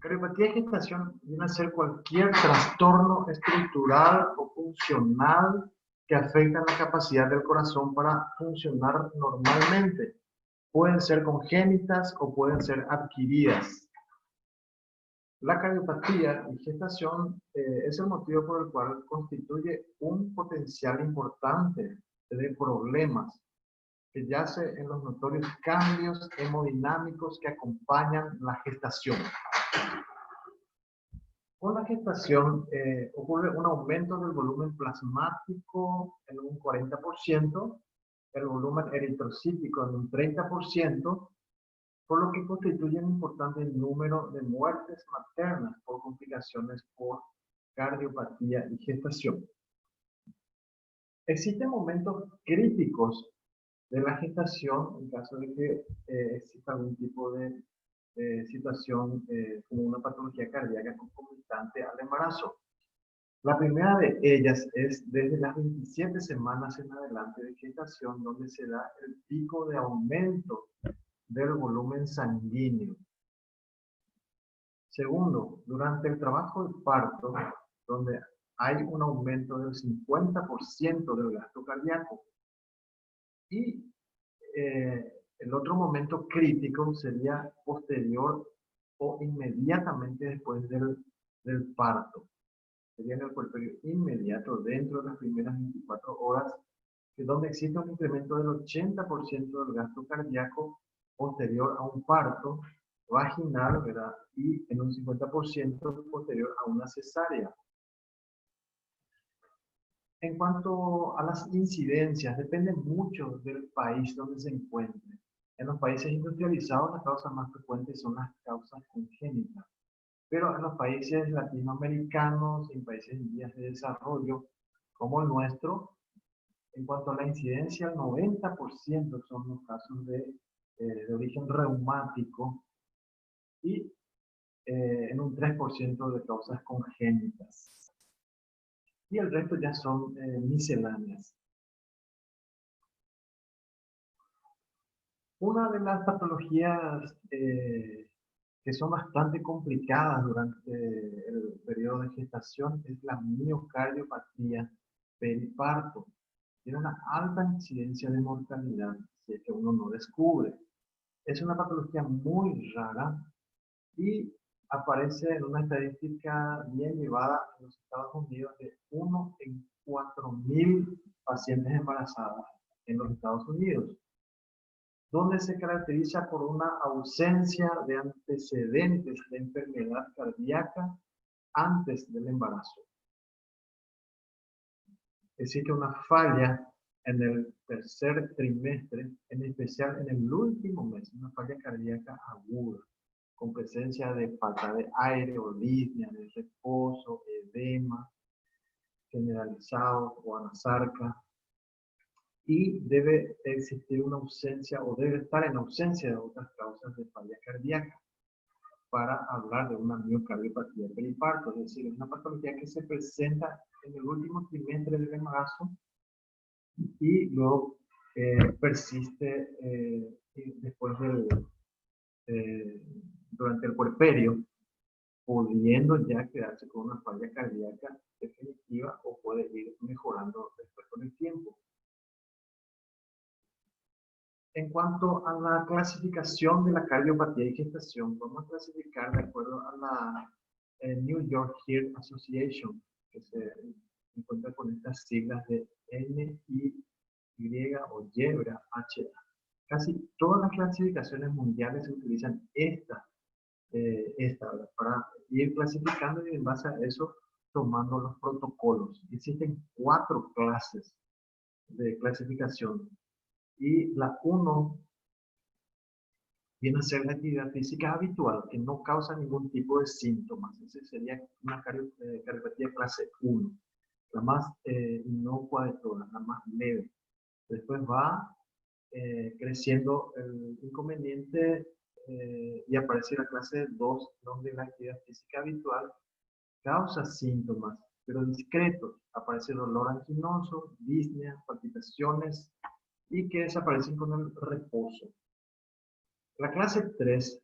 Cardiopatía de gestación viene a ser cualquier trastorno estructural o funcional que afecta la capacidad del corazón para funcionar normalmente. Pueden ser congénitas o pueden ser adquiridas. La cardiopatía y gestación es el motivo por el cual constituye un potencial importante de problemas que yace en los notorios cambios hemodinámicos que acompañan la gestación. Con la gestación ocurre un aumento del volumen plasmático en un 40%, el volumen eritrocítico en un 30%, por lo que constituye un importante número de muertes maternas por complicaciones por cardiopatía y gestación. Existen momentos críticos de la gestación en caso de que exista algún tipo de situación como una patología cardíaca concomitante al embarazo. La primera de ellas es desde las 27 semanas en adelante de gestación, donde se da el pico de aumento del volumen sanguíneo. Segundo, durante el trabajo de parto, donde hay un aumento del 50% del gasto cardíaco. Y el otro momento crítico sería posterior o inmediatamente después del parto. Sería en el puerperio inmediato, dentro de las primeras 24 horas, que donde existe un incremento del 80% del gasto cardíaco posterior a un parto vaginal, ¿verdad? Y en un 50% posterior a una cesárea. En cuanto a las incidencias, depende mucho del país donde se encuentre. En los países industrializados, las causas más frecuentes son las causas congénitas. Pero en los países latinoamericanos, en países en vías de desarrollo, como el nuestro, en cuanto a la incidencia, el 90% son los casos de origen reumático y en un 3% de causas congénitas. Y el resto ya son misceláneas. Una de las patologías que son bastante complicadas durante el periodo de gestación es la miocardiopatía periparto. Tiene una alta incidencia de mortalidad si es que uno no descubre. Es una patología muy rara y aparece en una estadística bien llevada en los Estados Unidos de 1 en 4.000 pacientes embarazadas en los Estados Unidos, donde se caracteriza por una ausencia de antecedentes de enfermedad cardíaca antes del embarazo. Existe una falla en el tercer trimestre, en especial en el último mes, una falla cardíaca aguda, con presencia de falta de aire o disnea, de reposo, edema generalizado o anasarca, y debe existir una ausencia o debe estar en ausencia de otras causas de falla cardíaca para hablar de una miocardiopatía periparto, es decir, es una patología que se presenta en el último trimestre del embarazo y luego persiste después durante el puerperio, pudiendo ya quedarse con una falla cardíaca definitiva o puede ir mejorando después con el tiempo. En cuanto a la clasificación de la cardiopatía y gestación, vamos a clasificar de acuerdo a la New York Heart Association, que se encuentra con estas siglas de NI, Y o Y, HA. Casi todas las clasificaciones mundiales se utilizan esta para ir clasificando y en base a eso tomando los protocolos. Existen 4 clases de clasificación y la 1 viene a ser la actividad física habitual que no causa ningún tipo de síntomas. Esa sería una cardiopatía clase 1, la más inocua de todas, la más leve. Después va creciendo el inconveniente y aparece la clase 2, donde la actividad física habitual causa síntomas, pero discretos. Aparece dolor anginoso, disnea, palpitaciones y que desaparecen con el reposo. La clase 3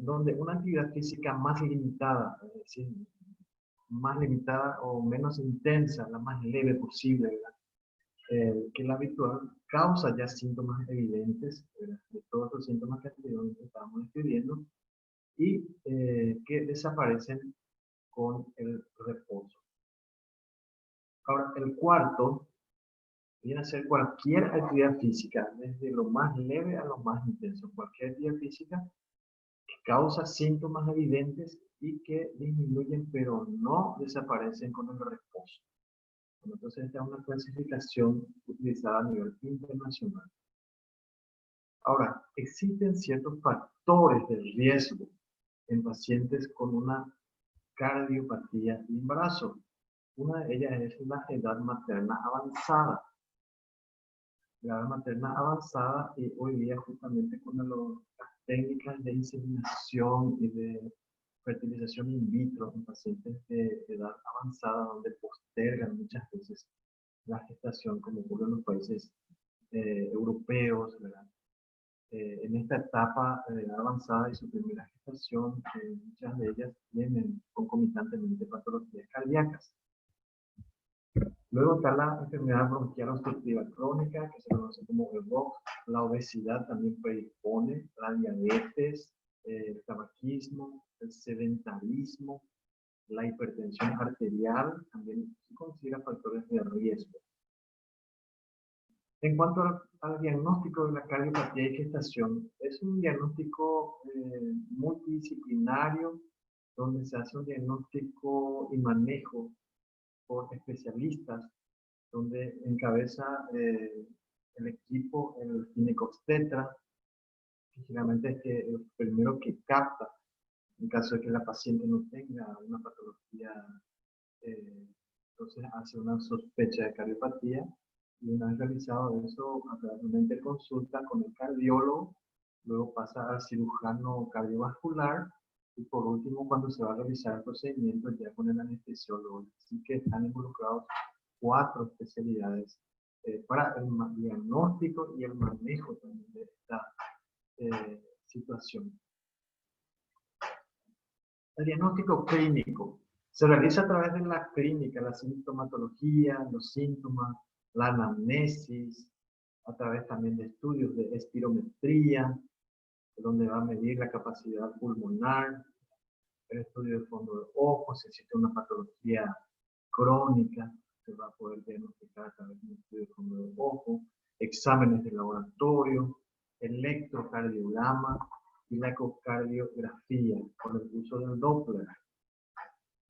donde una actividad física más limitada, es decir, más limitada o menos intensa, la más leve posible, ¿verdad? Que la habitual, causa ya síntomas evidentes, ¿verdad? De todos los síntomas que anteriormente estábamos escribiendo y que desaparecen con el reposo. Ahora, el cuarto viene a ser cualquier actividad física, desde lo más leve a lo más intenso. Cualquier actividad física que causa síntomas evidentes y que disminuyen, pero no desaparecen con el reposo. Entonces, esta es una clasificación utilizada a nivel internacional. Ahora, existen ciertos factores de riesgo en pacientes con una cardiopatía de embarazo. Una de ellas es la edad materna avanzada. La edad materna avanzada y hoy día justamente con las técnicas de inseminación y de fertilización in vitro en pacientes de edad avanzada donde postergan muchas veces la gestación como ocurre en los países europeos, ¿verdad? En esta etapa de edad avanzada y su primera gestación, muchas de ellas tienen concomitantemente patologías cardíacas. Luego está la enfermedad bronquial obstructiva crónica, que se conoce como EBOC. La obesidad también predispone, la diabetes, el tabaquismo, el sedentarismo, la hipertensión arterial, también se considera factores de riesgo. En cuanto al diagnóstico de la cardiopatía y gestación, es un diagnóstico multidisciplinario donde se hace un diagnóstico y manejo por especialistas, donde encabeza el equipo el ginecobstetra, que generalmente es el primero que capta en caso de que la paciente no tenga una patología, entonces hace una sospecha de cardiopatía y una vez realizado eso, a través de una interconsulta con el cardiólogo, luego pasa al cirujano cardiovascular y por último cuando se va a realizar el procedimiento ya con el anestesiólogo. Así que están involucrados 4 especialidades para el diagnóstico y el manejo también de esta situación. El diagnóstico clínico se realiza a través de la clínica, la sintomatología, los síntomas, la anamnesis, a través también de estudios de espirometría, donde va a medir la capacidad pulmonar, el estudio de fondo de ojo, si existe una patología crónica, se va a poder diagnosticar a través de un estudio de fondo de ojo, exámenes de laboratorio, electrocardiograma y la ecocardiografía con el uso del Doppler.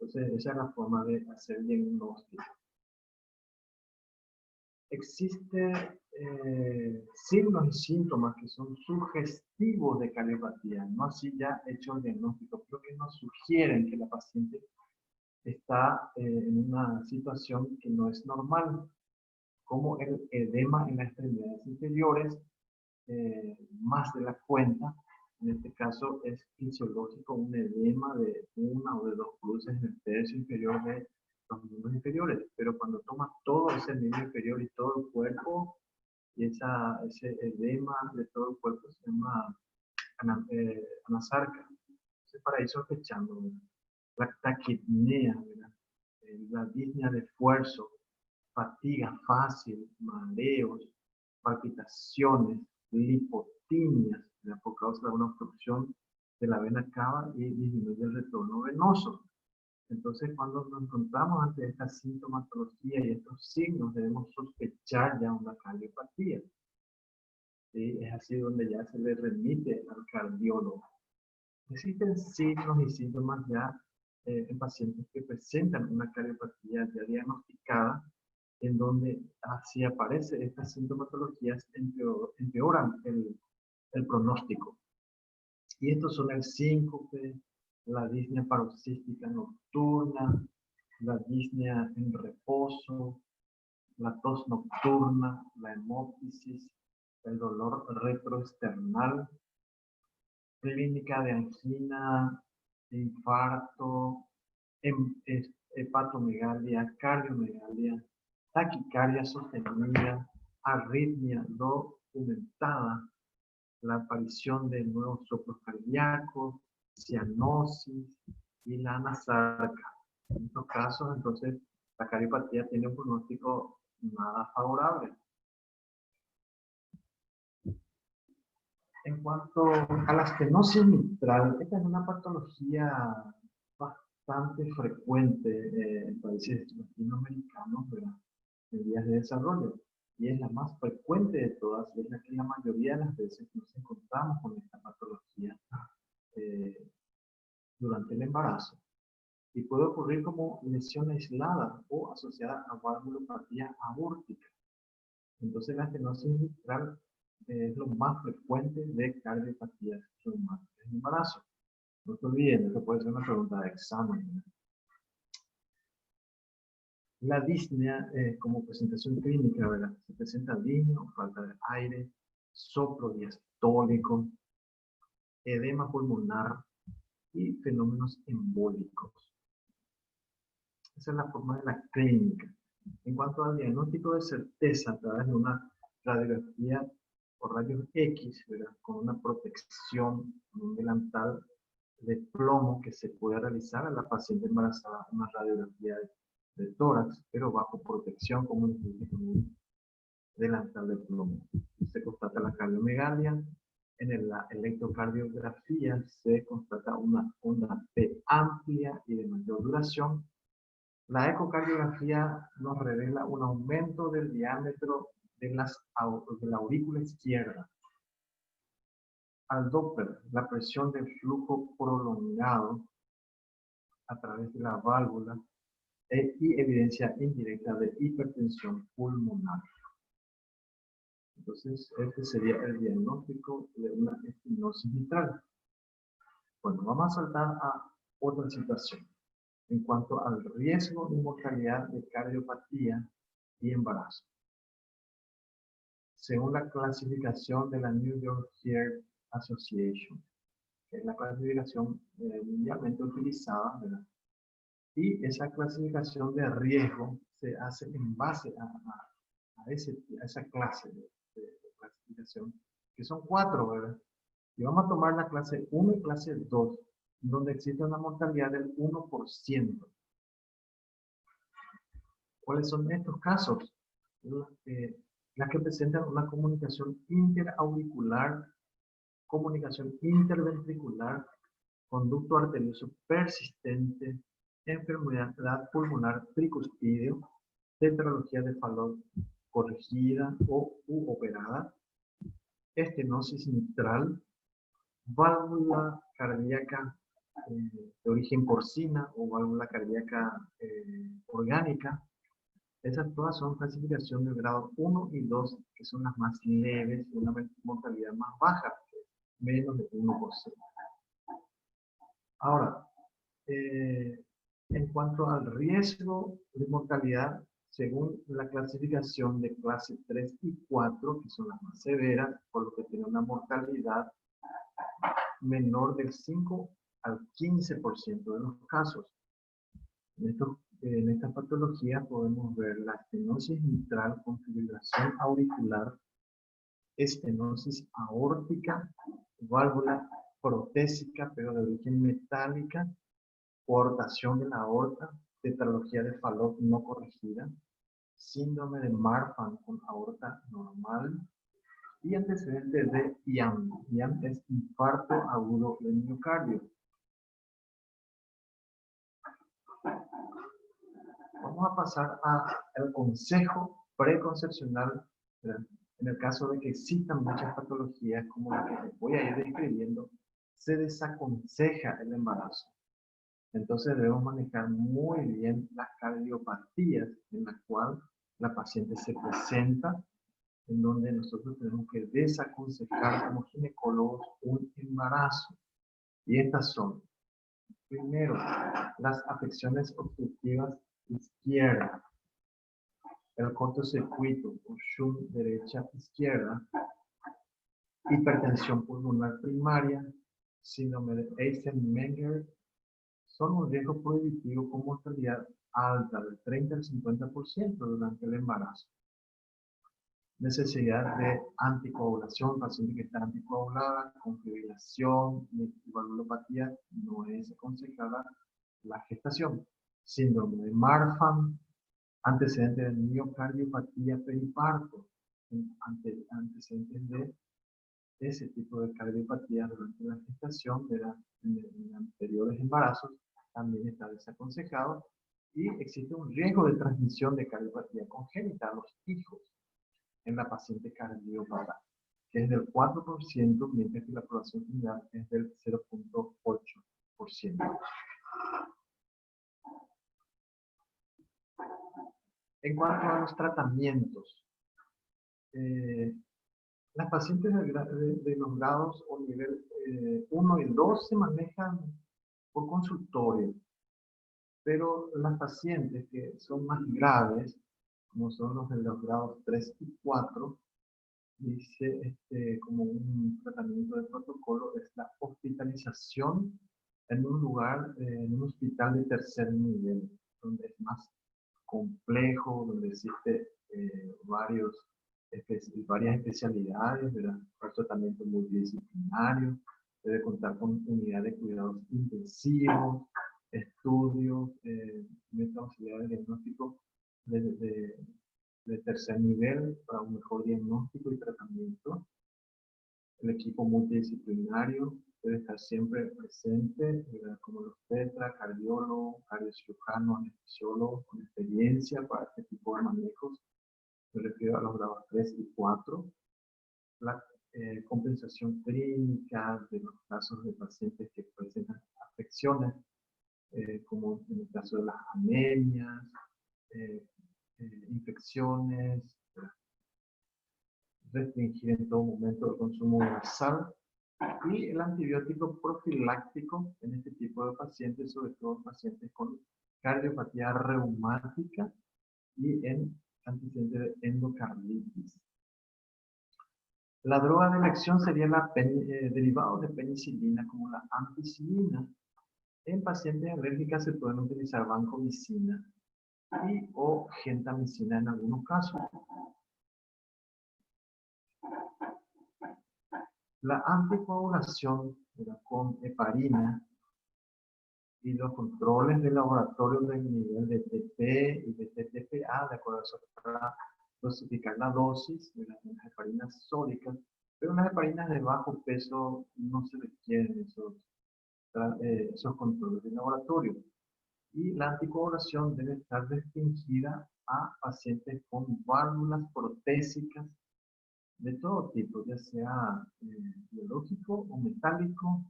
Entonces, esa es la forma de hacer diagnóstico. Existen signos y síntomas que son sugestivos de cardiopatía, no así ya hecho el diagnóstico, pero que nos sugieren que la paciente está en una situación que no es normal, como el edema en las extremidades inferiores, más de la cuenta. En este caso es fisiológico un edema de una o de 2 cruces en el tercio inferior de los miembros inferiores, pero cuando toma todo ese miembro inferior y todo el cuerpo, y ese edema de todo el cuerpo se llama anasarca. Entonces, para ir sospechando, la taquipnea, la disnea de esfuerzo, fatiga fácil, mareos, palpitaciones, lipotimias, por causa de una obstrucción de la vena cava y disminuye el retorno venoso. Entonces, cuando nos encontramos ante esta sintomatología y estos signos, debemos sospechar ya una cardiopatía. ¿Sí? Es así donde ya se le remite al cardiólogo. Existen signos y síntomas ya en pacientes que presentan una cardiopatía ya diagnosticada, en donde así aparece estas sintomatologías empeoran el pronóstico. Y estos son el síncope, la disnea paroxística nocturna, la disnea en reposo, la tos nocturna, la hemóptisis, el dolor retroesternal, clínica de angina, infarto, hepatomegalia, cardiomegalia, taquicardia sostenida, arritmia documentada, la aparición de nuevos soplos cardíacos, cianosis y la anasarca. En estos casos, entonces, la cardiopatía tiene un pronóstico nada favorable. En cuanto a la estenosis mitral, esta es una patología bastante frecuente en países latinoamericanos, ¿verdad?, en vías de desarrollo. Y es la más frecuente de todas, y es la que la mayoría de las veces nos encontramos con esta patología eh, durante el embarazo. Y puede ocurrir como lesión aislada o asociada a valvulopatía aórtica. Entonces la estenosis mitral es lo más frecuente de cardiopatías reumáticas en embarazo. No se olviden, esto puede ser una pregunta de examen. La disnea, como presentación clínica, ¿verdad? Se presenta disnea o falta de aire, soplo diastólico, edema pulmonar y fenómenos embólicos. Esa es la forma de la clínica. En cuanto al diagnóstico de certeza a través de una radiografía o rayos X, ¿verdad?, con una protección, un delantal de plomo que se puede realizar a la paciente embarazada, una radiografía de tórax, pero bajo protección, como un delantal de plomo. Se constata la cardiomegalia. En la electrocardiografía se constata una onda P amplia y de mayor duración. La ecocardiografía nos revela un aumento del diámetro de la aurícula izquierda. Al Doppler, la presión del flujo prolongado a través de la válvula y evidencia indirecta de hipertensión pulmonar. Entonces, este sería el diagnóstico de una estenosis mitral. Bueno, vamos a saltar a otra situación. En cuanto al riesgo de mortalidad de cardiopatía y embarazo. Según la clasificación de la New York Heart Association, que es la clasificación mundialmente utilizada, ¿verdad?, y esa clasificación de riesgo se hace en base a esa clase de clasificación, que son 4, ¿verdad? Y vamos a tomar la clase 1 y clase 2, donde existe una mortalidad del 1%. ¿Cuáles son estos casos? Las que presentan una comunicación interauricular, comunicación interventricular, conducto arterioso persistente, enfermedad pulmonar tricuspidio, tetralogía de Fallot corregida u operada, estenosis mitral, válvula cardíaca de origen porcina o válvula cardíaca orgánica. Esas todas son clasificación de grado 1 y 2, que son las más leves y una mortalidad más baja, menos de 1%. Ahora, en cuanto al riesgo de mortalidad, según la clasificación de clase 3 y 4, que son las más severas, por lo que tiene una mortalidad menor del 5 al 15% de los casos. En esta patología podemos ver la estenosis mitral con fibrilación auricular, estenosis aórtica, válvula protésica pero de origen metálica, coartación de la aorta, tetralogía de Fallot no corregida, síndrome de Marfan con aorta normal y antecedentes de IAM. IAM es infarto agudo del miocardio. Vamos a pasar al consejo preconcepcional, ¿verdad? En el caso de que existan muchas patologías como la que les voy a ir describiendo, se desaconseja el embarazo. Entonces debemos manejar muy bien las cardiopatías en las cuales la paciente se presenta, en donde nosotros tenemos que desaconsejar como ginecólogos un embarazo. Y estas son, primero, las afecciones obstructivas izquierdas, el cortocircuito o shunt derecha-izquierda, hipertensión pulmonar primaria, síndrome de Eisenmenger, son un riesgo prohibitivo con mortalidad alta del 30 al 50% durante el embarazo. Necesidad de anticoagulación, paciente que está anticoagulada, con fibrilación y valvulopatía, no es aconsejada la gestación. Síndrome de Marfan, antecedentes de miocardiopatía periparto, antecedentes de ese tipo de cardiopatía durante la gestación, en anteriores embarazos, también está desaconsejado. Y existe un riesgo de transmisión de cardiopatía congénita a los hijos en la paciente cardiópata, que es del 4%, mientras que la población general es del 0.8%. En cuanto a los tratamientos, las pacientes de los grados o nivel 1 y 2 se manejan por consultorio, pero las pacientes que son más graves, como son los de los grados 3 y 4, dice como un tratamiento de protocolo, es la hospitalización en un lugar, en un hospital de tercer nivel, donde es más complejo, donde existe varias especialidades, ¿verdad? El tratamiento multidisciplinario, debe contar con unidad de cuidados intensivos, estudios, metodología de diagnóstico de tercer nivel para un mejor diagnóstico y tratamiento. El equipo multidisciplinario debe estar siempre presente, como los tetra, cardiólogo, cardiocirujano, anestesiólogo con experiencia para este tipo de manejos. Me refiero a los grados 3 y 4. La compensación clínica de los casos de pacientes que presentan afecciones, como en el caso de las anemias, infecciones, restringir en todo momento el consumo de sal y el antibiótico profiláctico en este tipo de pacientes, sobre todo pacientes con cardiopatía reumática y en antecedentes de endocarditis. La droga de elección sería derivados de penicilina como la ampicilina. En pacientes alérgicas se pueden utilizar vancomicina y o gentamicina en algunos casos. La anticoagulación con heparina y los controles de laboratorio del nivel de TP y de TTPA, de acuerdo a eso, para dosificar la dosis de las heparinas sódicas, pero en las heparinas de bajo peso no se requieren esos controles de laboratorio. Y la anticoagulación debe estar restringida a pacientes con válvulas protésicas de todo tipo, ya sea biológico o metálico,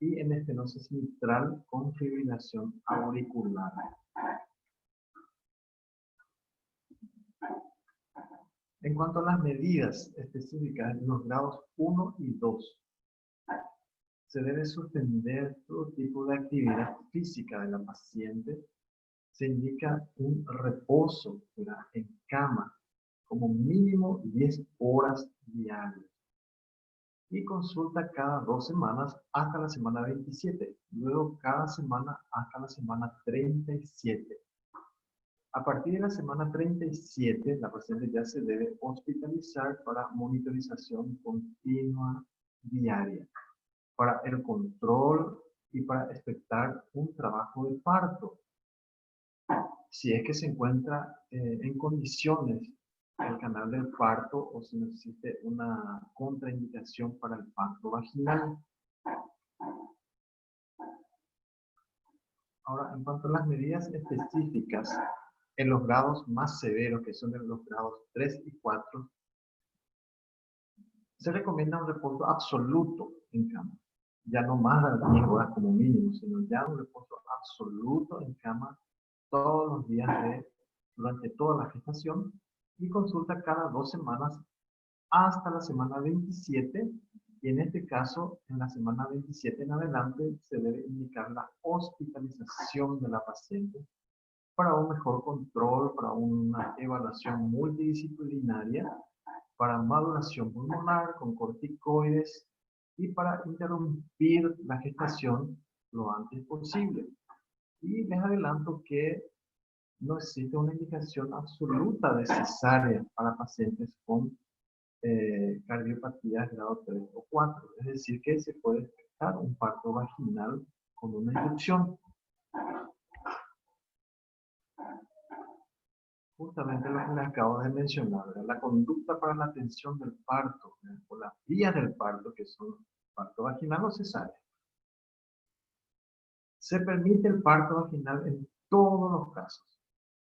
y en estenosis mitral con fibrilación auricular. En cuanto a las medidas específicas en los grados 1 y 2, se debe suspender todo tipo de actividad física de la paciente. Se indica un reposo en cama como mínimo 10 horas diarias. Y consulta cada 2 semanas hasta la semana 27. Luego cada semana hasta la semana 37. A partir de la semana 37, la paciente ya se debe hospitalizar para monitorización continua diaria, para el control y para expectar un trabajo de parto. Si es que se encuentra en condiciones el canal del parto o si no existe una contraindicación para el parto vaginal. Ahora, en cuanto a las medidas específicas, en los grados más severos, que son en los grados 3 y 4, se recomienda un reposo absoluto en cama. Ya no más de 10 horas como mínimo, sino ya un reposo absoluto en cama todos los días durante toda la gestación, y consulta cada 2 semanas hasta la semana 27, y en este caso, en la semana 27 en adelante, se debe indicar la hospitalización de la paciente para un mejor control, para una evaluación multidisciplinaria, para maduración pulmonar con corticoides y para interrumpir la gestación lo antes posible. Y les adelanto que no existe una indicación absoluta de cesárea para pacientes con cardiopatía grado 3 o 4. Es decir, que se puede detectar un parto vaginal con una inducción. Justamente lo que les acabo de mencionar, ¿verdad? La conducta para la atención del parto, ¿verdad? O las vías del parto, que son parto vaginal o cesárea. Se permite el parto vaginal en todos los casos.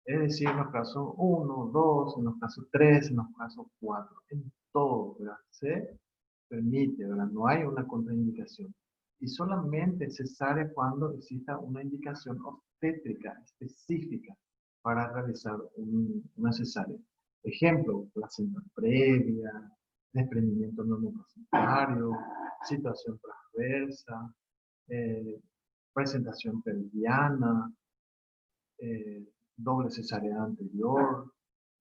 Es decir, en los casos 1, 2, en los casos 3, en los casos 4. En todo, ¿verdad? Se permite, ¿verdad? No hay una contraindicación. Y solamente cesárea cuando exista una indicación obstétrica específica para realizar una cesárea. Ejemplo, placenta previa, desprendimiento no placentario, situación transversa, eh, presentación pelviana, eh, doble cesárea anterior,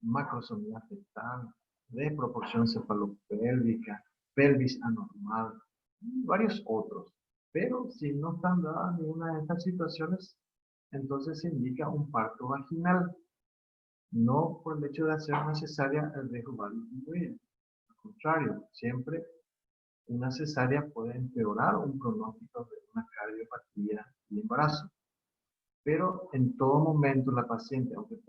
macrosomía fetal, desproporción cefalopélvica, pelvis anormal, y varios otros. Pero si no están dadas ninguna de estas situaciones, entonces se indica un parto vaginal. No por el hecho de hacer una cesárea el riesgo va a disminuir. Al contrario, siempre una cesárea puede empeorar un pronóstico de una cardiopatía y embarazo. Pero en todo momento la paciente, aunque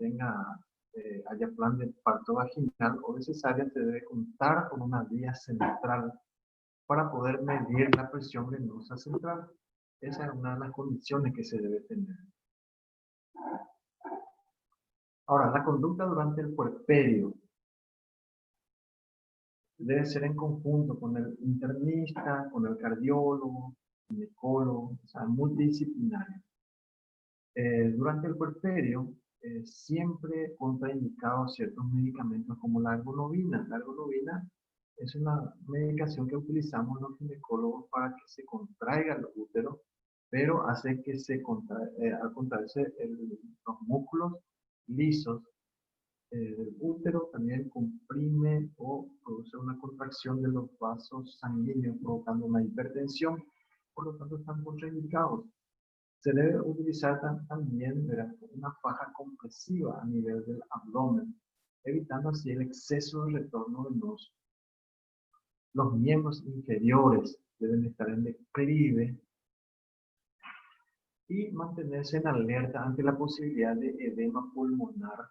haya plan de parto vaginal o de cesárea, se debe contar con una vía central para poder medir la presión venosa central. Esa es una de las condiciones que se debe tener. Ahora, la conducta durante el puerperio debe ser en conjunto con el internista, con el cardiólogo, ginecólogo, o sea, multidisciplinario. Durante el puerperio, siempre contraindicados ciertos medicamentos como la ergonovina. La ergonovina es una medicación que utilizamos los ginecólogos para que se contraiga el útero, pero hace que al contraerse los músculos lisos del útero también comprime o produce una contracción de los vasos sanguíneos, provocando una hipertensión. Por lo tanto, están contraindicados. Se debe utilizar también, ¿verdad?, una faja compresiva a nivel del abdomen, evitando así el exceso de retorno venoso. Los miembros inferiores deben estar en declive y mantenerse en alerta ante la posibilidad de edema pulmonar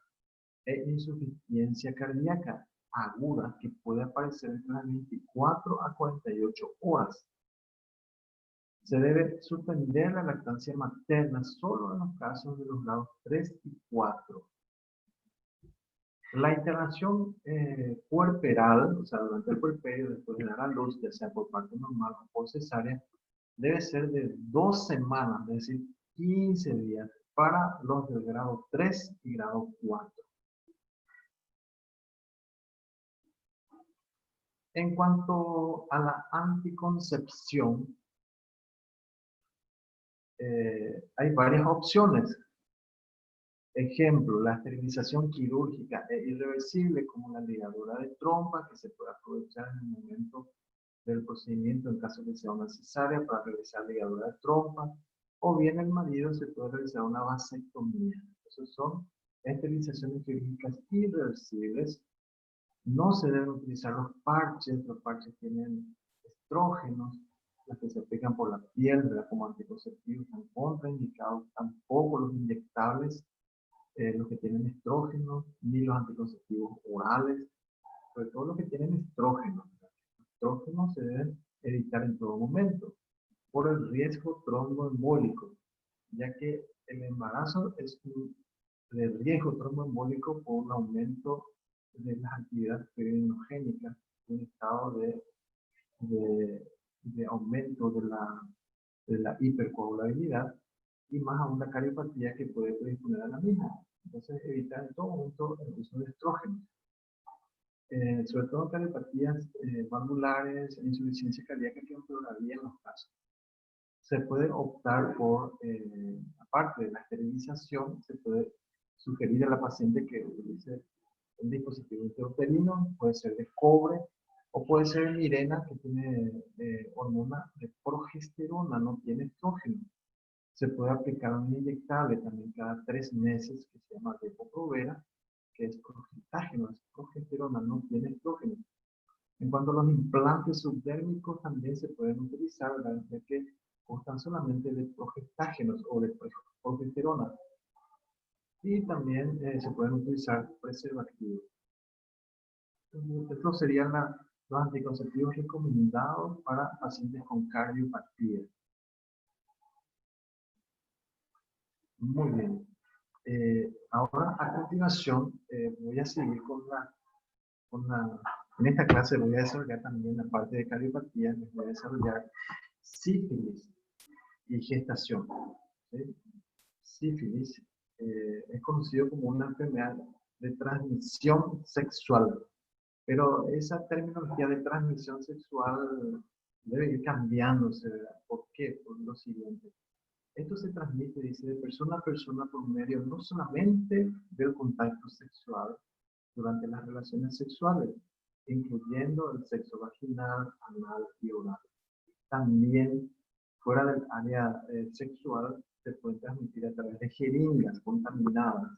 e insuficiencia cardíaca aguda que puede aparecer entre las 24 a 48 horas. Se debe suspender la lactancia materna solo en los casos de los grados 3 y 4. La internación puerperal, o sea, durante el puerperio, después de dar a luz, ya sea por parto normal o por cesárea, debe ser de 2 semanas, es decir, 15 días, para los del grado 3 y grado 4. En cuanto a la anticoncepción, hay varias opciones. Ejemplo, la esterilización quirúrgica e irreversible, como la ligadura de trompa, que se puede aprovechar en el momento del procedimiento en caso de que sea una cesárea para realizar ligadura de trompa, o bien el marido se puede realizar una vasectomía. Esas son esterilizaciones quirúrgicas irreversibles. No se deben utilizar los parches tienen estrógenos, los que se aplican por la piel, ¿verdad?, como anticonceptivos, están contraindicados, tampoco los inyectables, los que tienen estrógenos, ni los anticonceptivos orales, sobre todo los que tienen estrógenos. Los estrógenos se deben evitar en todo momento por el riesgo tromboembólico, ya que el embarazo es de riesgo tromboembólico por un aumento de las actividades crinogénicas, un estado de aumento de la hipercoagulabilidad y más aún la cariopatía que puede predisponer a la misma. Entonces, evitar en todo momento el uso de estrógenos. Sobre todo en cardiopatías valvulares, insuficiencia cardíaca, que empeoraría en los casos. Se puede optar por, aparte de la esterilización, se puede sugerir a la paciente que utilice un dispositivo intrauterino, puede ser de cobre o puede ser de Mirena, que tiene hormona de progesterona, no tiene estrógeno. Se puede aplicar un inyectable también cada 3 meses que se llama Depo-Provera, que es progestágeno, es progesterona, no tiene estrógeno. En cuanto a los implantes subdérmicos, también se pueden utilizar, ¿verdad? Ya que constan solamente de progestágenos o de progesterona. Y también se pueden utilizar preservativos. Estos serían los anticonceptivos recomendados para pacientes con cardiopatía. Muy bien. Ahora, a continuación, voy a seguir en esta clase voy a desarrollar también la parte de cardiopatía, les voy a desarrollar sífilis y gestación. ¿Sí? Sífilis es conocido como una enfermedad de transmisión sexual, pero esa terminología de transmisión sexual debe ir cambiándose, ¿verdad? ¿Por qué? Por lo siguiente. Esto se transmite, dice, de persona a persona por medio no solamente del contacto sexual durante las relaciones sexuales, incluyendo el sexo vaginal, anal y oral. También fuera del área sexual se puede transmitir a través de jeringas contaminadas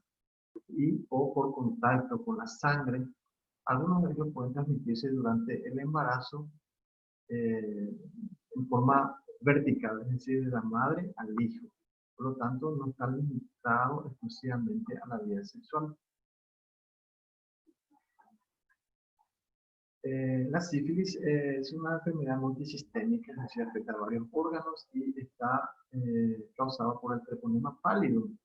y o por contacto con la sangre. Algunos de ellos pueden transmitirse durante el embarazo en forma vertical, es decir, de la madre al hijo. Por lo tanto, no está limitado exclusivamente a la vida sexual. La sífilis es una enfermedad multisistémica, es decir, afecta a varios órganos y está causada por el treponema pallidum,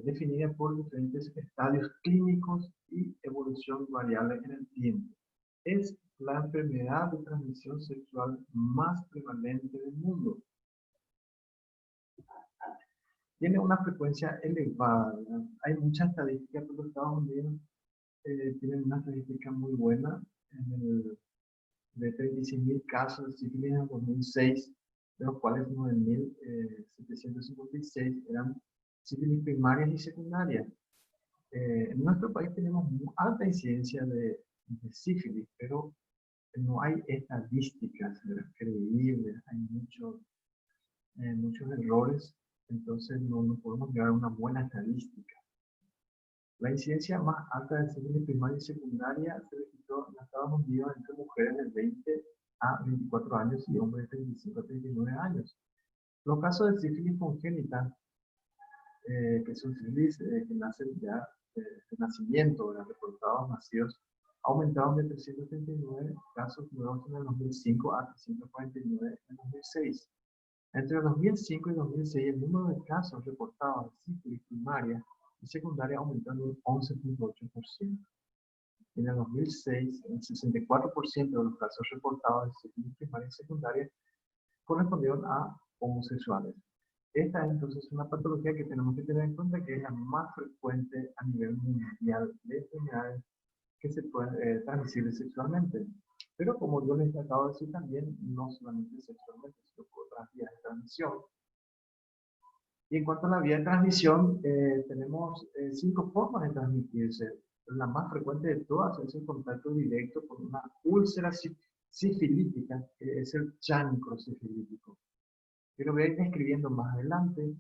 definida por diferentes estadios clínicos y evolución variable en el tiempo. Es la enfermedad de transmisión sexual más prevalente del mundo. Tiene una frecuencia elevada, ¿verdad? Hay muchas estadísticas, pero los Estados Unidos tienen una estadística muy buena de 36.000 casos de sífilis en el 2006, de los cuales 9.756 eran sífilis primarias y secundarias. En nuestro país tenemos muy alta incidencia de sífilis, pero no hay estadísticas creíbles, hay muchos errores, entonces no podemos llegar a una buena estadística. La incidencia más alta de sífilis primaria y secundaria se registró en Estados Unidos entre mujeres de 20 a 24 años y hombres de 35 a 39 años. Los casos de sífilis congénita, que son sífilis que nacen ya de nacimiento, de reportados nacidos, aumentaron de 339 casos nuevos en el 2005 a 349 en el 2006. Entre 2005 y 2006, el número de casos reportados de sífilis primaria y secundaria aumentó en un 11.8%. En el 2006, el 64% de los casos reportados de sífilis primaria y secundaria correspondieron a homosexuales. Esta es entonces una patología que tenemos que tener en cuenta que es la más frecuente a nivel mundial de enfermedades que se pueden transmitir sexualmente. Pero como yo les acabo de decir también, no solamente sexualmente, sino por otras vías de transmisión. Y en cuanto a la vía de transmisión, tenemos 5 formas de transmitirse. La más frecuente de todas es el contacto directo con una úlcera sifilítica, que es el chancro sifilítico. Que lo voy a ir describiendo más adelante,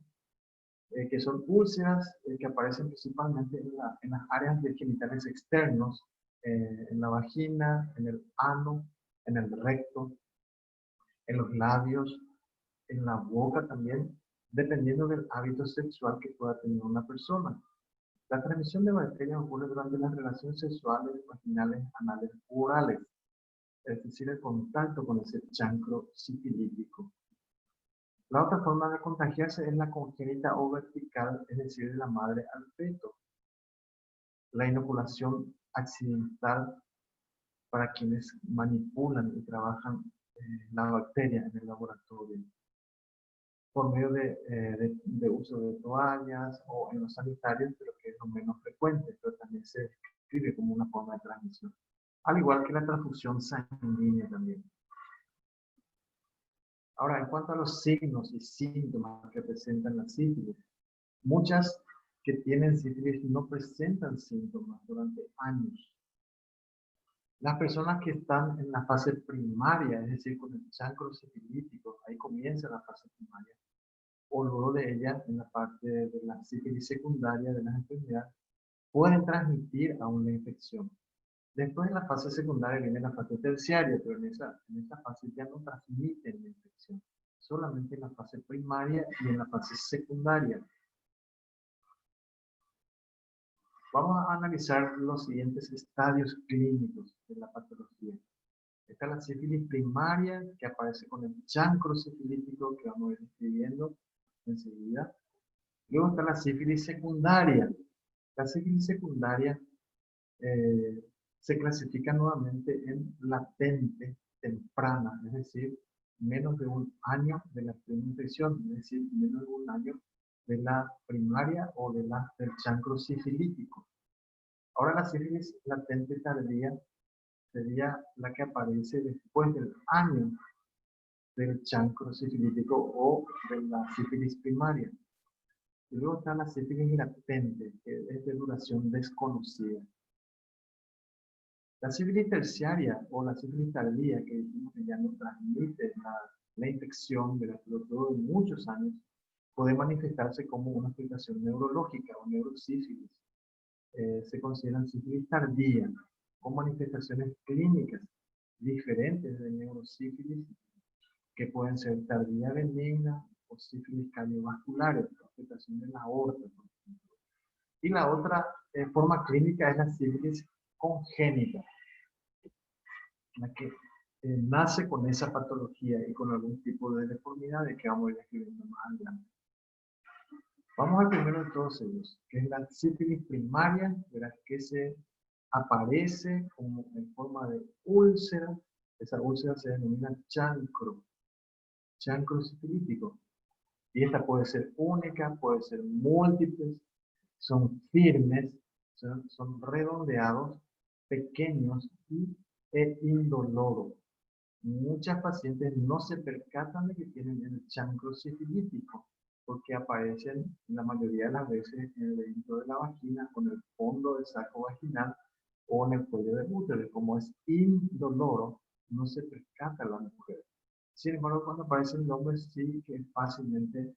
que son úlceras que aparecen principalmente en las áreas de genitales externos, en la vagina, en el ano, en el recto, en los labios, en la boca también, dependiendo del hábito sexual que pueda tener una persona. La transmisión de bacterias ocurre durante las relaciones sexuales, vaginales, anales u orales, es decir, el contacto con ese chancro sifilítico. La otra forma de contagiarse es la congénita o vertical, es decir, de la madre al feto. La inoculación accidental para quienes manipulan y trabajan la bacteria en el laboratorio, por medio de uso de toallas o en los sanitarios, pero que es lo menos frecuente, pero también se describe como una forma de transmisión. Al igual que la transfusión sanguínea también. Ahora, en cuanto a los signos y síntomas que presentan la sífilis, muchas que tienen sífilis no presentan síntomas durante años. Las personas que están en la fase primaria, es decir, con el chancro sifilítico, ahí comienza la fase primaria, o luego de ella, en la parte de la sífilis secundaria de las enfermedades, pueden transmitir aún la infección. Después de la fase secundaria viene la fase terciaria, pero en esa fase ya no transmiten la infección, solamente en la fase primaria y en la fase secundaria. Vamos a analizar los siguientes estadios clínicos de la patología. Está la sífilis primaria, que aparece con el chancro sifilítico, que vamos a ir describiendo enseguida. Luego está la sífilis secundaria. La sífilis secundaria se clasifica nuevamente en latente, temprana, es decir, menos de un año de la primera infección, es decir, menos de un año de la primaria o del chancro sifilítico. Ahora la sífilis latente tardía sería la que aparece después del año del chancro sifilítico o de la sífilis primaria. Y luego está la sífilis latente, que es de duración desconocida. La sífilis terciaria o la sífilis tardía, que dijimos que ya no transmite la infección de todo de muchos años, puede manifestarse como una afectación neurológica o neurosífilis. Se consideran sífilis tardía con manifestaciones clínicas diferentes de neurosífilis, que pueden ser tardía benigna o sífilis cardiovasculares, afectación de la aorta, por ejemplo. Y la otra forma clínica es la sífilis congénita, la que nace con esa patología y con algún tipo de deformidad de que vamos a ir escribiendo más adelante. Vamos al primero de todos ellos, que es la sífilis primaria, de la que se aparece como en forma de úlcera. Esa úlcera se denomina chancro sifilítico. Y esta puede ser única, puede ser múltiples, son firmes, son redondeados, pequeños e indoloros. Muchas pacientes no se percatan de que tienen el chancro sifilítico porque aparecen la mayoría de las veces dentro de la vagina, con el fondo del saco vaginal o en el cuello del útero. Como es indoloro, no se percata la mujer. Sin embargo, cuando aparece el hombre, sí que es fácilmente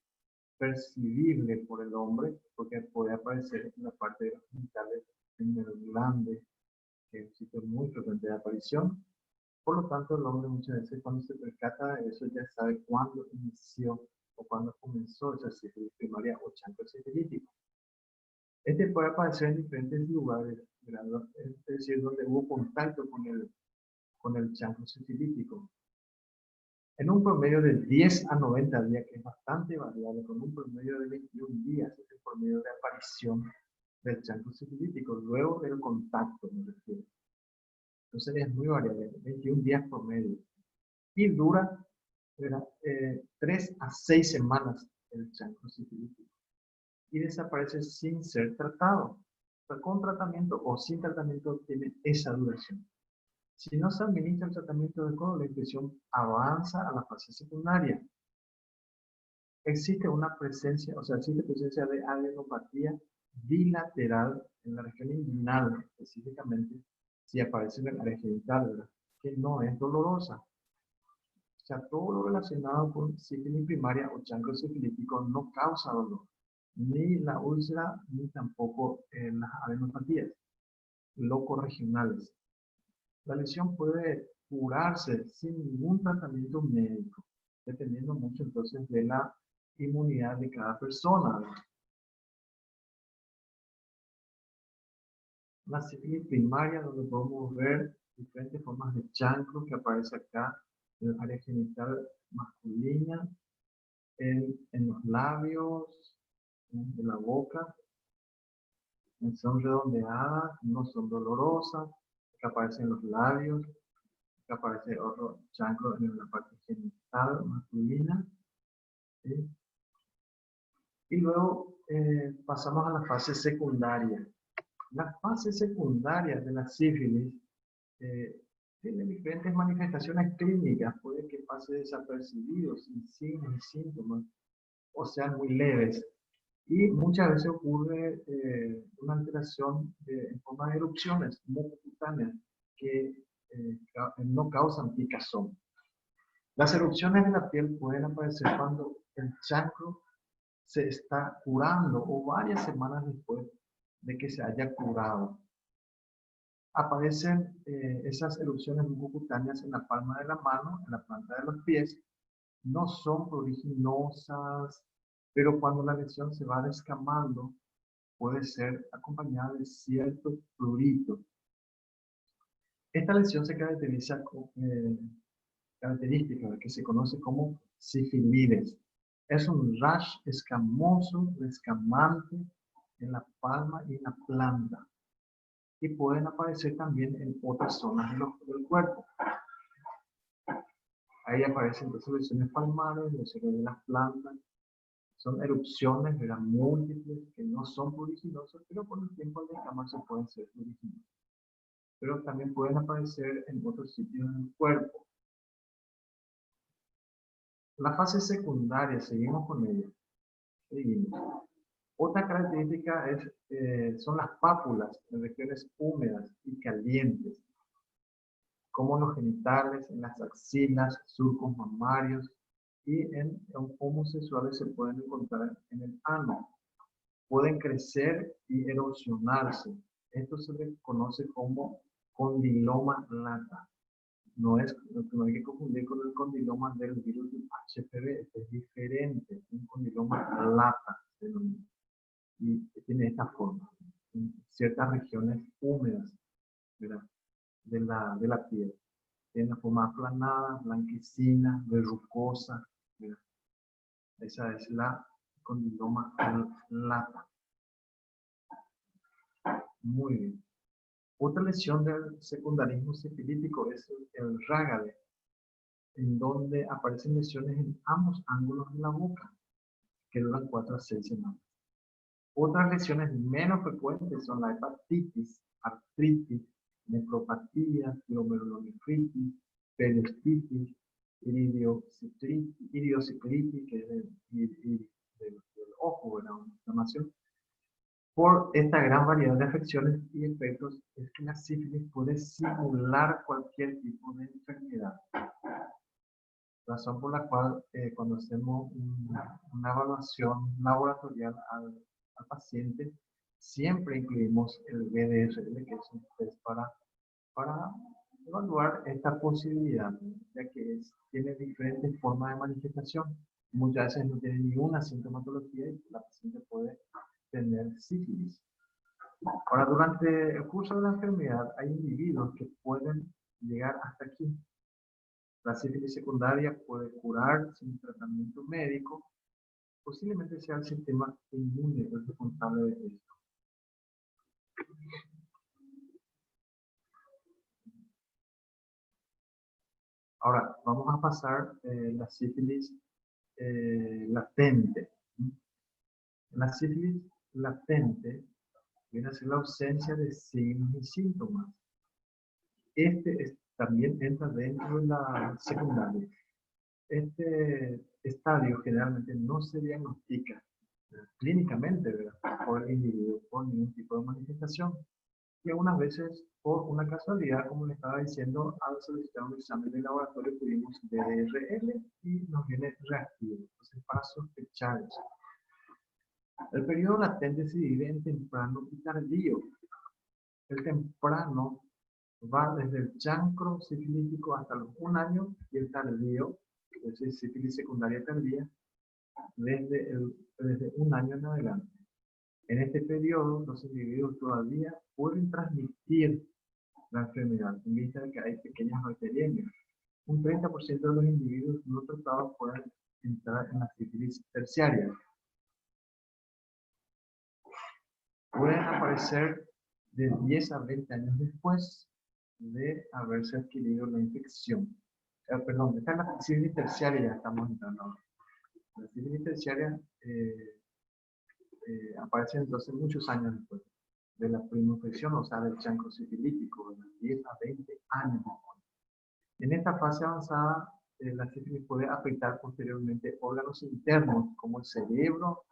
percibible por el hombre, porque puede aparecer en la parte de los genitales, en el glande, que es un sitio muy frecuente de aparición. Por lo tanto, el hombre muchas veces cuando se percata de eso ya sabe cuándo inició o cuándo comenzó esa sífilis primaria o chancro sifilítico. Este puede aparecer en diferentes lugares, es decir, donde hubo contacto con el chancro sifilítico. En un promedio de 10 a 90 días, que es bastante variable, con un promedio de 21 días, es el promedio de aparición del chancro sifilítico, luego del contacto, me refiero. Entonces es muy variable, 21 días promedio. Y dura 3 a 6 semanas el chancro sifilítico. Y desaparece sin ser tratado. O sea, con tratamiento o sin tratamiento tiene esa duración. Si no se administra el tratamiento adecuado, la infección avanza a la fase secundaria. Existe una presencia, o sea, existe presencia de adenopatía bilateral en la región inguinal, específicamente, si aparece en el área genital, ¿verdad? Que no es dolorosa. O sea, todo lo relacionado con sífilis primaria o chancro sifilítico no causa dolor. Ni la úlcera, ni tampoco las adenopatías locorregionales. La lesión puede curarse sin ningún tratamiento médico, dependiendo mucho entonces de la inmunidad de cada persona. La sífilis primaria, donde podemos ver diferentes formas de chancro que aparece acá en el área genital masculina, en los labios, en la boca, son redondeadas, no son dolorosas, que aparecen en los labios, que aparece otro chancro en la parte genital masculina. ¿Sí? Y luego pasamos a la fase secundaria. La fase secundaria de la sífilis tiene diferentes manifestaciones clínicas, puede que pase desapercibido, sin signos y síntomas, o sean muy leves. Y muchas veces ocurre una alteración en forma de erupciones mucocutáneas que no causan picazón. Las erupciones de la piel pueden aparecer cuando el chancro se está curando o varias semanas después de que se haya curado. Aparecen esas erupciones mucocutáneas en la palma de la mano, en la planta de los pies. No son pruriginosas, pero cuando la lesión se va descamando, puede ser acompañada de cierto prurito. Esta lesión se caracteriza con característica que se conoce como sifilides. Es un rash escamoso, descamante en la palma y en la planta. Y pueden aparecer también en otras zonas del cuerpo. Ahí aparecen entonces lesiones palmares, lesiones de las plantas. Son erupciones, ¿verdad? Múltiples, que no son pruriginosas, pero con el tiempo al descamarse pueden ser pruriginosas. Pero también pueden aparecer en otros sitios del cuerpo. La fase secundaria, seguimos con ella. Seguimos. Otra característica son las pápulas en regiones húmedas y calientes, como los genitales, en las axilas, surcos mamarios y en homosexuales se pueden encontrar en el ano. Pueden crecer y erosionarse. Esto se le conoce como condiloma lata. No hay que confundir con el condiloma del virus HPV, este es diferente, un condiloma lata y tiene esta forma, en ciertas regiones húmedas, ¿verdad? de la piel. Tiene una forma aplanada, blanquecina, verrucosa, ¿verdad? Esa es la condiloma lata. Muy bien. Otra lesión del secundarismo sifilítico es el rágade, en donde aparecen lesiones en ambos ángulos de la boca, que duran 4 a 6 semanas. Otras lesiones menos frecuentes son la hepatitis, artritis, nefropatía, glomerulonefritis, periostitis, iridiociclitis, que es del ojo, ¿verdad? Una inflamación. Por esta gran variedad de afecciones y efectos, es que la sífilis puede simular cualquier tipo de enfermedad. Razón por la cual cuando hacemos una evaluación laboratorial al paciente, siempre incluimos el BDRL, que es un test para evaluar esta posibilidad, ya que tiene diferentes formas de manifestación. Muchas veces no tiene ninguna sintomatología y la paciente puede tener sífilis. Ahora, durante el curso de la enfermedad hay individuos que pueden llegar hasta aquí. La sífilis secundaria puede curar sin tratamiento médico. Posiblemente sea el sistema inmune el responsable de esto. Ahora, vamos a pasar la sífilis latente. La sífilis latente viene a ser la ausencia de signos y síntomas. También entra dentro de la secundaria. Este estadio generalmente no se diagnostica clínicamente, ¿verdad?, por el individuo con ningún tipo de manifestación. Y algunas veces, por una casualidad, como le estaba diciendo, al solicitar un examen de laboratorio tuvimos DRL y nos viene reactivo. Entonces, para sospechar eso. El periodo latente se divide en temprano y tardío. El temprano va desde el chancro sifilítico hasta los 1 año y el tardío, es decir, sífilis secundaria tardía, desde 1 año en adelante. En este periodo, los individuos todavía pueden transmitir la enfermedad, en vista de que hay pequeñas bacteriemias. Un 30% de los individuos no tratados pueden entrar en la sífilis terciaria. Pueden aparecer de 10 a 20 años después de haberse adquirido la infección. Perdón, esta es la sífilis terciaria, ya estamos entrando ahora. La sífilis terciaria aparece entonces muchos años después de la primera infección, o sea, del chancro sifilítico, de 10 a 20 años después. En esta fase avanzada, la sífilis puede afectar posteriormente órganos internos como el cerebro,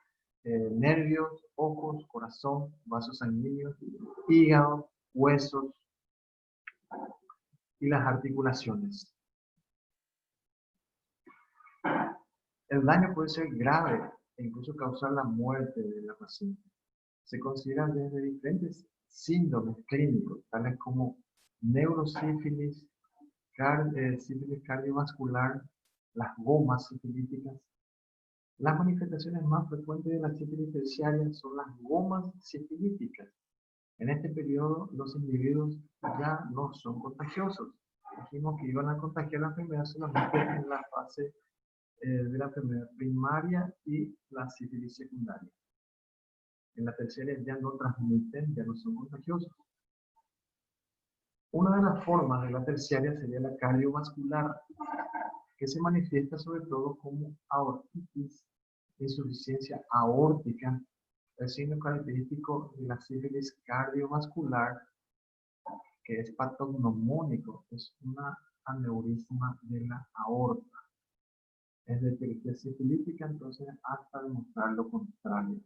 nervios, ojos, corazón, vasos sanguíneos, hígado, huesos y las articulaciones. El daño puede ser grave e incluso causar la muerte de la paciente. Se consideran desde diferentes síndromes clínicos, tales como neurosífilis, sífilis cardiovascular, las gomas sifilíticas. Las manifestaciones más frecuentes de la sífilis terciaria son las gomas sifilíticas. En este periodo, los individuos ya no son contagiosos. Dijimos que iban a contagiar la enfermedad solamente en la fase de la enfermedad primaria y la sífilis secundaria. En la terciaria ya no transmiten, ya no son contagiosos. Una de las formas de la terciaria sería la cardiovascular, que se manifiesta sobre todo como aortitis, insuficiencia aórtica. El signo característico de la sífilis cardiovascular, que es patognomónico, es una aneurisma de la aorta. Es decir, que es sifilítica, entonces, hasta demostrar lo contrario.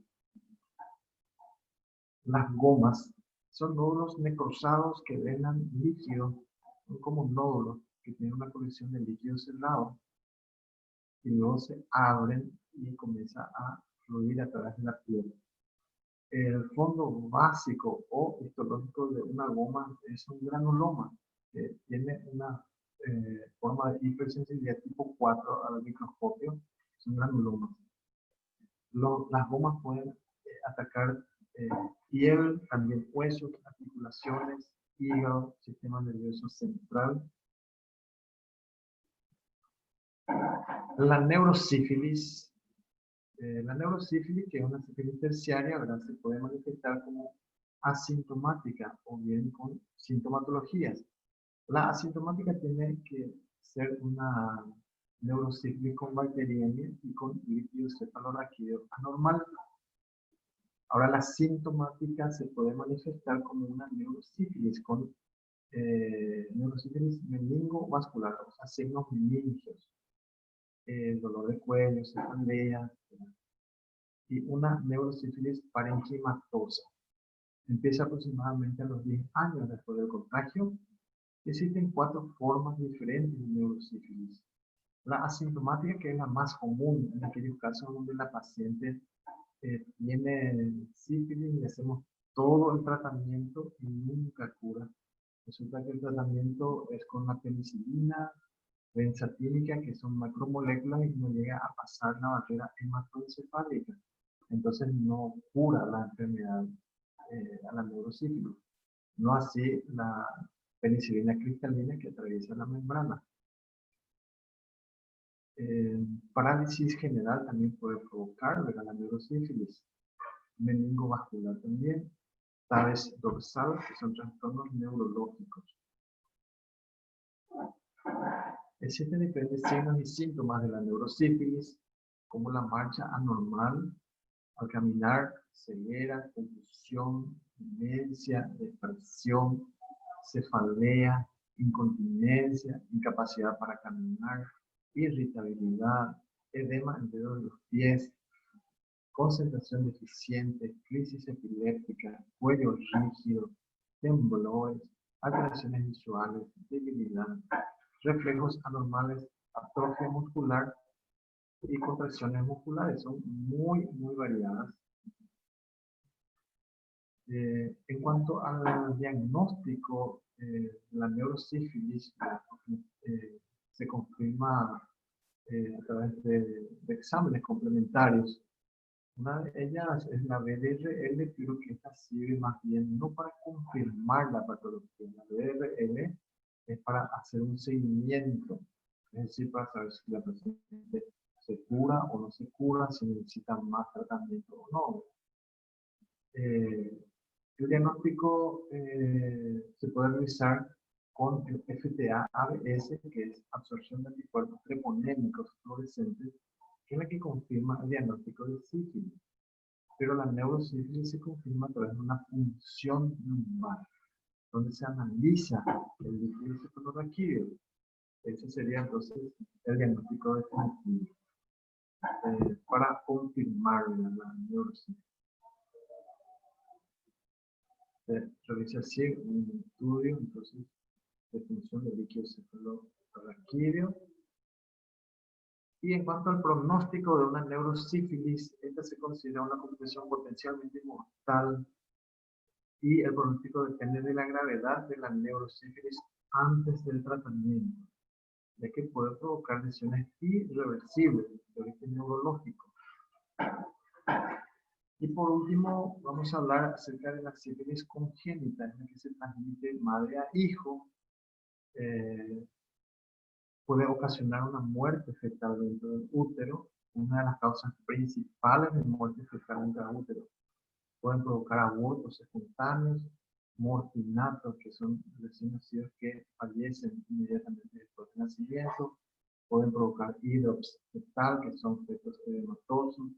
Las gomas son nódulos necrosados que drenan líquido, son como nódulos que tienen una colección de líquido cerrado y luego se abren y comienza a fluir a través de la piel. El fondo básico o histológico de una goma es un granuloma que tiene una forma de hipersensibilidad tipo 4 al microscopio. Son granulomas. Las gomas pueden atacar piel, también huesos, articulaciones, hígado, sistema nervioso central. La neurosífilis, que es una sífilis terciaria, ¿verdad? Se puede manifestar como asintomática o bien con sintomatologías. La asintomática tiene que ser una neurosífilis con bacteriemia y con líquido cefalorraquídeo anormal. Ahora, la sintomática se puede manifestar como una neurosífilis con neurosífilis meningovascular, o sea, signos meningios, dolor de cuello, cefalea, y una neurosífilis parenquimatosa. Empieza aproximadamente a los 10 años después del contagio. Existen 4 formas diferentes de neurosífilis. La asintomática, que es la más común en aquellos casos donde la paciente tiene sífilis y hacemos todo el tratamiento y nunca cura. Resulta que el tratamiento es con la penicilina, benzatínica, que son macromoléculas y no llega a pasar la barrera hematoencefálica. Entonces no cura la enfermedad a la neurosífilis. No así la penicilina cristalina que atraviesa la membrana. Parálisis general también puede provocar la neurosífilis. Meningovascular también. Tabes dorsal, que son trastornos neurológicos. Existen diferentes signos y síntomas de la neurosífilis, como la marcha anormal, al caminar, ceguera, confusión, demencia, depresión, cefalea, incontinencia, incapacidad para caminar, irritabilidad, edema en dedos de los pies, concentración deficiente, crisis epiléptica, cuello rígido, temblores, alteraciones visuales, debilidad, reflejos anormales, atrofia muscular y contracciones musculares. Son muy variadas. En cuanto al diagnóstico, la neurosífilis se confirma a través de exámenes complementarios. Una de ellas es la BDRL, pero que esta sirve más bien no para confirmar la patología. La BDRL es para hacer un seguimiento, es decir, para saber si la paciente se cura o no se cura, si necesita más tratamiento o no. El diagnóstico se puede realizar con el FTA-ABS, que es absorción de anticuerpos treponémicos fluorescentes, que es la que confirma el diagnóstico de sífilis. Pero la neurosífilis se confirma a través de una punción lumbar, donde se analiza el líquido cefalorraquídeo. Ese sería entonces el diagnóstico definitivo para confirmar la neurosífilis. Se realiza así un estudio entonces de función del líquido cefalorraquídeo. Y en cuanto al pronóstico de una neurosífilis, congénita se considera una complicación potencialmente mortal y el pronóstico depende de la gravedad de la neurosífilis antes del tratamiento, ya que puede provocar lesiones irreversibles de origen neurológico. Y por último, vamos a hablar acerca de la sífilis congénita, en la que se transmite madre a hijo. Puede ocasionar una muerte fetal dentro del útero, una de las causas principales de muerte fetal intraútero. Pueden provocar abortos espontáneos, mortinatos, que son recién nacidos que fallecen inmediatamente después del nacimiento. Pueden provocar hidrops fetal, que son fetos edematosos.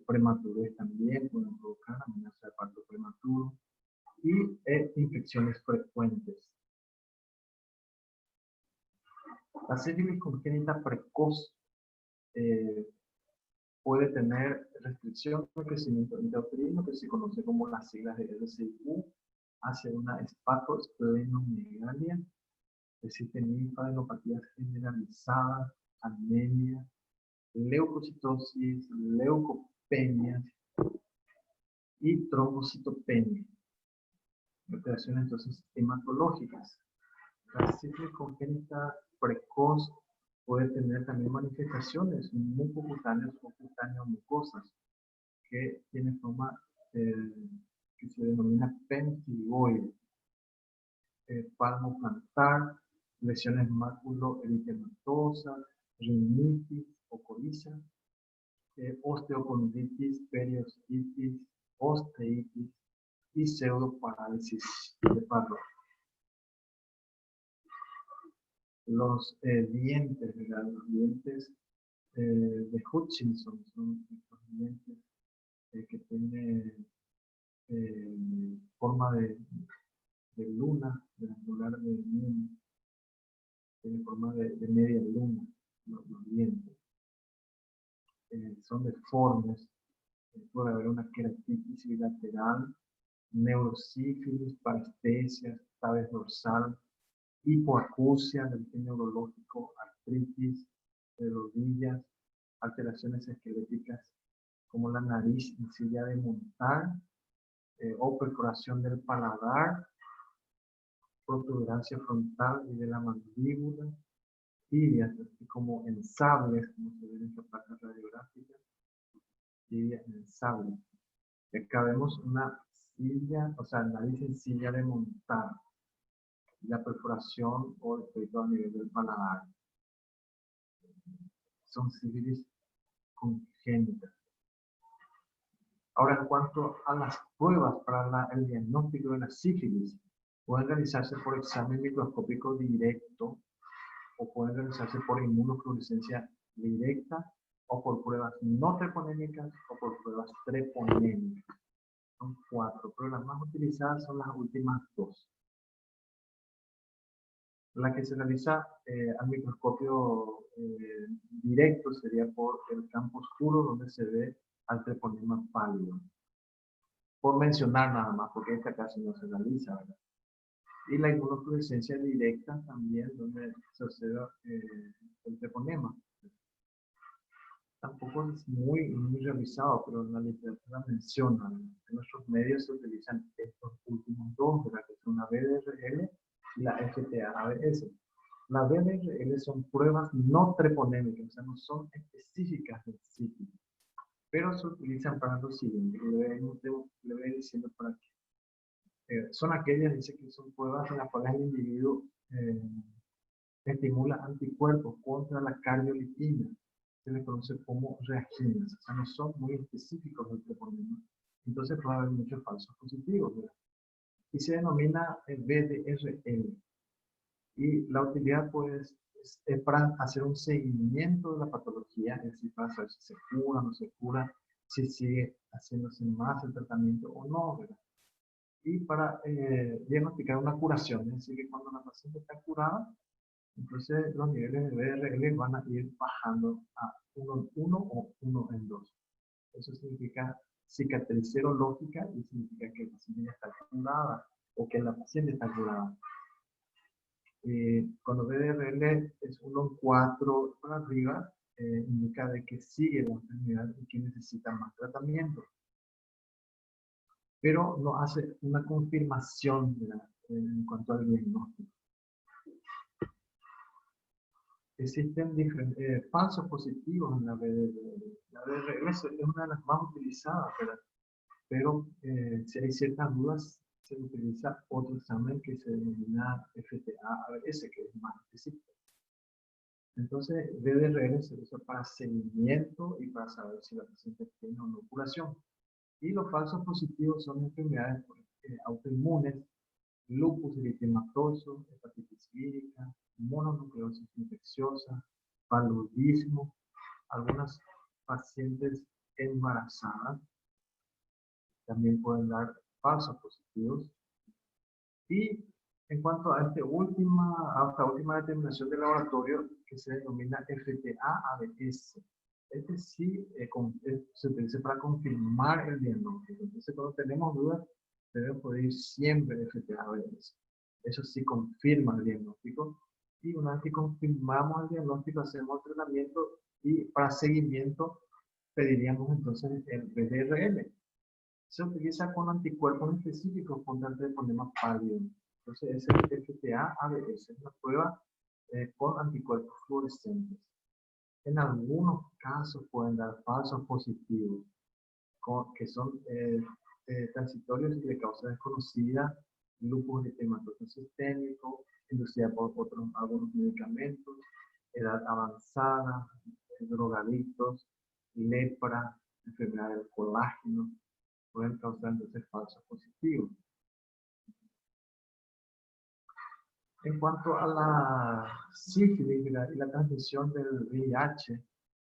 Prematurez también pueden provocar amenaza de parto prematuro. Y infecciones frecuentes. La sífilis congénita precoz puede tener restricción de crecimiento intrauterino, que se conoce como las siglas de RCIU, hacia una hepatosplenomegalia. Existen linfadenopatía generalizadas, anemia, leucocitosis, leucopenias y trombocitopenia. Alteraciones entonces hematológicas. La sífilis congénita precoz puede tener también manifestaciones mucocutáneas o cutáneo-mucosas que tiene forma que se denomina pemphigoide, palmoplantar, lesiones maculoeritematosas, rinitis o coriza, osteocondritis, periostitis, osteitis y pseudoparálisis de Parro. Los dientes, ¿verdad? Los dientes de Hutchinson son estos dientes que tienen forma de luna, triangular de luna, tiene forma de media luna, los dientes. Son deformes, puede haber una queratitis bilateral, neurosífilis, parestesias, tabes dorsal, hipoacusia del origen neurológico, artritis de rodillas, alteraciones esqueléticas como la nariz en silla de montar o perforación del paladar, protuberancia frontal y de la mandíbula, tibias, así como ensables, como se ven en esta placa radiográfica, tibias ensables. Acá vemos una silla, o sea, nariz en silla de montar, la perforación o defecto a nivel del paladar. Son sífilis congénitas. Ahora, en cuanto a las pruebas para el diagnóstico de la sífilis, pueden realizarse por examen microscópico directo o pueden realizarse por inmunofluorescencia directa o por pruebas no treponémicas o por pruebas treponémicas. Son 4, pero las más utilizadas son las últimas 2. La que se realiza al microscopio directo sería por el campo oscuro donde se ve al treponema pálido. Por mencionar nada más, porque esta casi no se realiza, ¿verdad? Y la inmunofluorescencia directa también, donde se observa el treponema. Tampoco es muy revisado, pero en la literatura menciona. En nuestros medios se utilizan estos últimos dos, ¿verdad? Que son la BDRL y la FTA-ABS. La BDRL son pruebas no treponémicas, o sea, no son específicas del sitio, pero se utilizan para lo siguiente, le voy diciendo por aquí. Son aquellas, dice que son pruebas en las cuales el individuo estimula anticuerpos contra la cardiolipina. Se les conoce como reaginas, o sea, no son muy específicos del treponema. Entonces puede haber muchos falsos positivos, ¿verdad? Y se denomina BDRL. Y la utilidad, pues, es para hacer un seguimiento de la patología, es decir, para saber si se cura o no se cura, si sigue haciéndose más el tratamiento o no, ¿verdad? Y para diagnosticar una curación, es decir, que cuando la paciente está curada, entonces los niveles de BRL van a ir bajando a 1 en 1 o 1 en 2. Eso significa cicatriz serológica y significa que la paciente ya está curada o que la paciente está curada. Cuando BRL es 1 en 4 para arriba, indica de que sigue la enfermedad y que necesita más tratamiento. Pero no hace una confirmación en cuanto al diagnóstico. Existen diferentes falsos positivos en la BDRL. La BDRL es una de las más utilizadas, ¿verdad? Pero si hay ciertas dudas, se utiliza otro examen que se denomina FTA-ABS, que es más específico. Entonces, BDRL se usa para seguimiento y para saber si la paciente tiene o no curación. Y los falsos positivos son enfermedades autoinmunes, lupus eritematoso, hepatitis vírica, mononucleosis infecciosa, paludismo, algunas pacientes embarazadas también pueden dar falsos positivos. Y en cuanto a esta última determinación del laboratorio, que se denomina FTA-ABS, este sí se utiliza para confirmar el diagnóstico. Entonces, cuando tenemos dudas, debemos pedir siempre FTA-ABS. Eso sí confirma el diagnóstico. Y una vez que confirmamos el diagnóstico, hacemos el tratamiento y para seguimiento pediríamos entonces el BDRL. Se utiliza con anticuerpos específicos contra el treponema pallidum. Entonces, es el FTA-ABS, es una prueba con anticuerpos fluorescentes. En algunos casos pueden dar falsos positivos, que son transitorios y de causa desconocida, lupus eritematoso sistémico, inducida por algunos medicamentos, edad avanzada, drogadictos, lepra, enfermedad del colágeno, pueden causar entonces falsos positivos. En cuanto a la sífilis y la transmisión del VIH,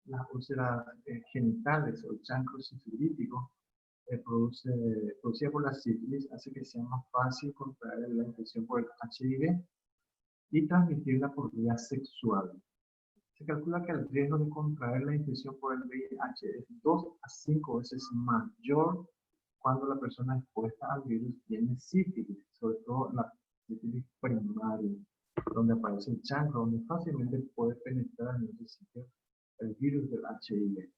las úlceras genitales o el chancro sifilítico producida por la sífilis hace que sea más fácil contraer la infección por el HIV y transmitirla por vía sexual. Se calcula que el riesgo de contraer la infección por el VIH es 2 a 5 veces mayor cuando la persona expuesta al virus tiene sífilis, sobre todo la sífilis primaria, donde aparece el chancro, donde fácilmente puede penetrar en ese sitio el virus del HIV.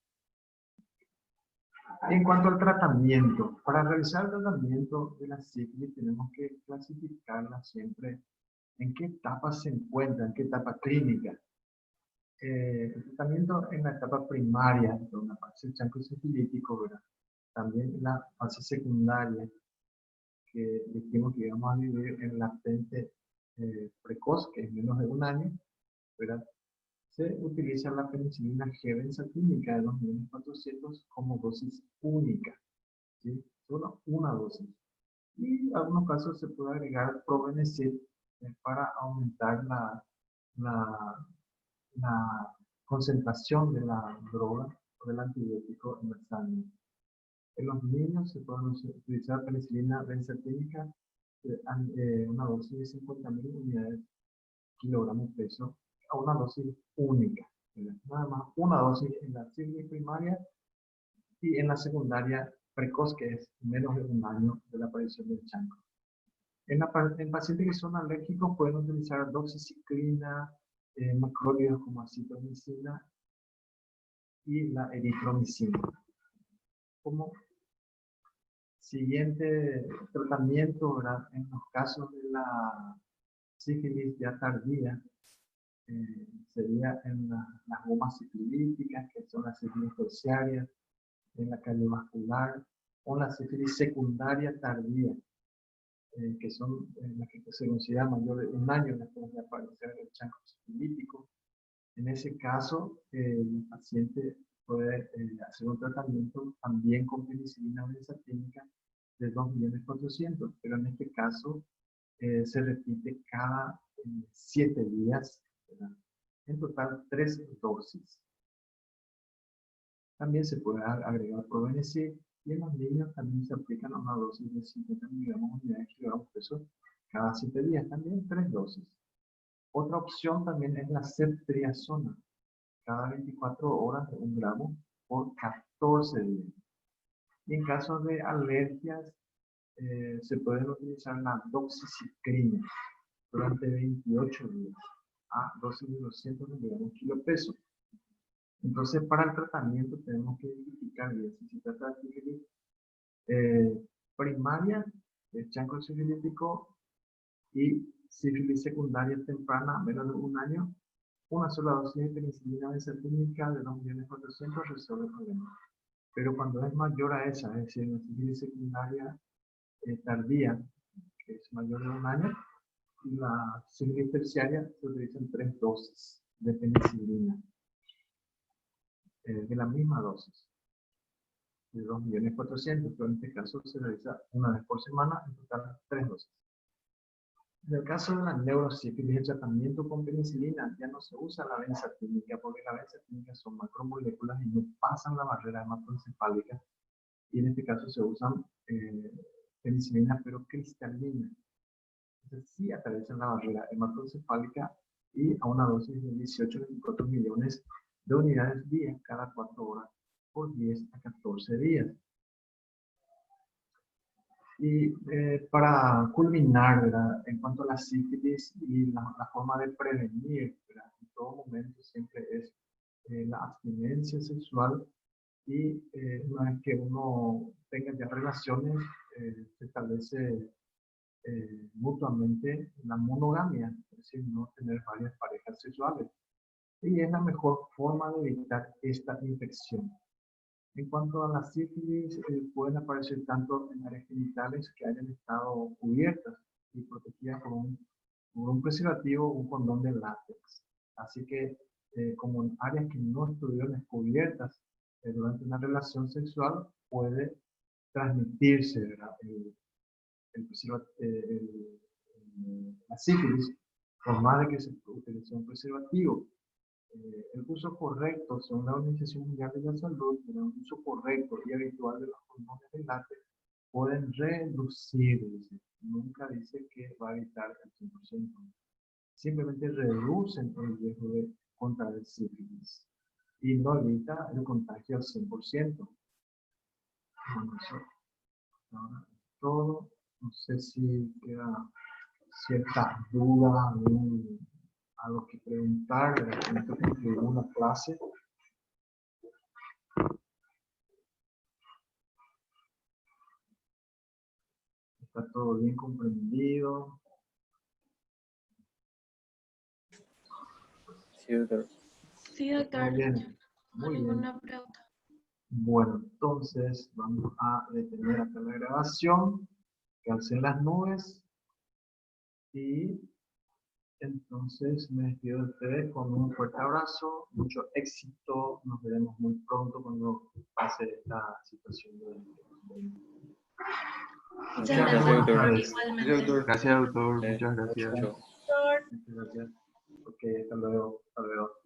En cuanto al tratamiento, para realizar el tratamiento de la sífilis tenemos que clasificarla siempre en qué etapa se encuentra, en qué etapa clínica. El tratamiento en la etapa primaria, donde aparece el chancro sifilítico, ¿verdad? También en la fase secundaria, que dijimos que íbamos a vivir en latente precoz, que es menos de un año, ¿verdad? Se utiliza la penicilina G-benzatínica de 2.400 como dosis única, ¿sí? Solo una dosis. Y en algunos casos se puede agregar probenecid para aumentar la concentración de la droga o del antibiótico en la sangre. En los niños se puede utilizar penicilina benzatínica, una dosis de 50.000 unidades kilogramos peso, a una dosis única. Nada más una dosis en la sífilis primaria y en la secundaria precoz, que es menos de un año de la aparición del chancro. En pacientes que son alérgicos pueden utilizar doxiciclina, macrólidos como acitromicina y la eritromicina. Como siguiente tratamiento, ¿verdad? En los casos de la sífilis ya tardía, sería en las gomas sifilíticas, que son las sífilis terciarias, en la cardiovascular, o la sífilis secundaria tardía, que son las que se considera mayor de un año después de aparecer el chancro sifilítico. En ese caso, el paciente puede hacer un tratamiento también con penicilina benzatínica de 2.400.000, pero en este caso se repite cada 7 días, ¿verdad? En total 3 dosis. También se puede agregar probenecid y en los niños también se aplican una dosis de 50 miligramos unidades kilogramos peso cada 7 días, también 3 dosis. Otra opción también es la ceftriaxona, cada 24 horas de 1 gramo por 14 días. Y en caso de alergias, se pueden utilizar la doxiciclina durante 28 días a dosis de 200 miligramos kilo peso. Entonces, para el tratamiento tenemos que identificar bien si se trata de sífilis primaria, el chancro sifilítico, y sífilis secundaria temprana a menos de un año. Una sola dosis de penicilina benzatínica de 2.400.000 resuelve el problema. Pero cuando es mayor a esa, es decir, una sífilis secundaria tardía, que es mayor de un año, y la sífilis terciaria, se utilizan 3 dosis de penicilina, de la misma dosis, de 2.400.000, pero en este caso se realiza una vez por semana, en total 3 dosis. En el caso de la neurosífilis, el tratamiento con penicilina ya no se usa la benzatínica, porque la benzatínica son macromoléculas y no pasan la barrera hematoencefálica, y en este caso se usan penicilina, pero cristalina. Entonces sí atraviesan la barrera hematoencefálica y a una dosis de 18-24 millones de unidades día cada 4 horas por 10 a 14 días. Y para culminar, ¿verdad? En cuanto a la sífilis y la forma de prevenir, ¿verdad? En todo momento siempre es la abstinencia sexual, y una vez que uno tenga ya relaciones, se establece mutuamente la monogamia, es decir, no tener varias parejas sexuales. Y es la mejor forma de evitar esta infección. En cuanto a la sífilis, pueden aparecer tanto en áreas genitales que hayan estado cubiertas y protegidas por un preservativo o un condón de látex. Así que, como en áreas que no estuvieron descubiertas durante una relación sexual, puede transmitirse, ¿verdad? La sífilis, por más de que se utilice un preservativo. El uso correcto, según la Organización Mundial de la Salud, el uso correcto y habitual de los condones de látex pueden reducir, nunca dice que va a evitar el 100%, simplemente reducen el riesgo de contraer sífilis y no evita el contagio al 100%. Bueno, eso ahora es todo. No sé si queda cierta duda, algo que preguntar, de una clase. Está todo bien comprendido. Sí, doctor. Sí, doctor. Muy bien. Muy bien. ¿Alguna pregunta? Bueno, entonces vamos a detener acá la grabación, que alcen las nubes, y entonces me despido de ustedes con un fuerte abrazo, mucho éxito, nos veremos muy pronto cuando pase esta situación de... Muchas Gracias, gracias, doctor. doctor. Gracias, Igualmente. doctor. Gracias, doctor. Muchas gracias. Doctor. Muchas gracias. Ok, hasta luego. Hasta luego.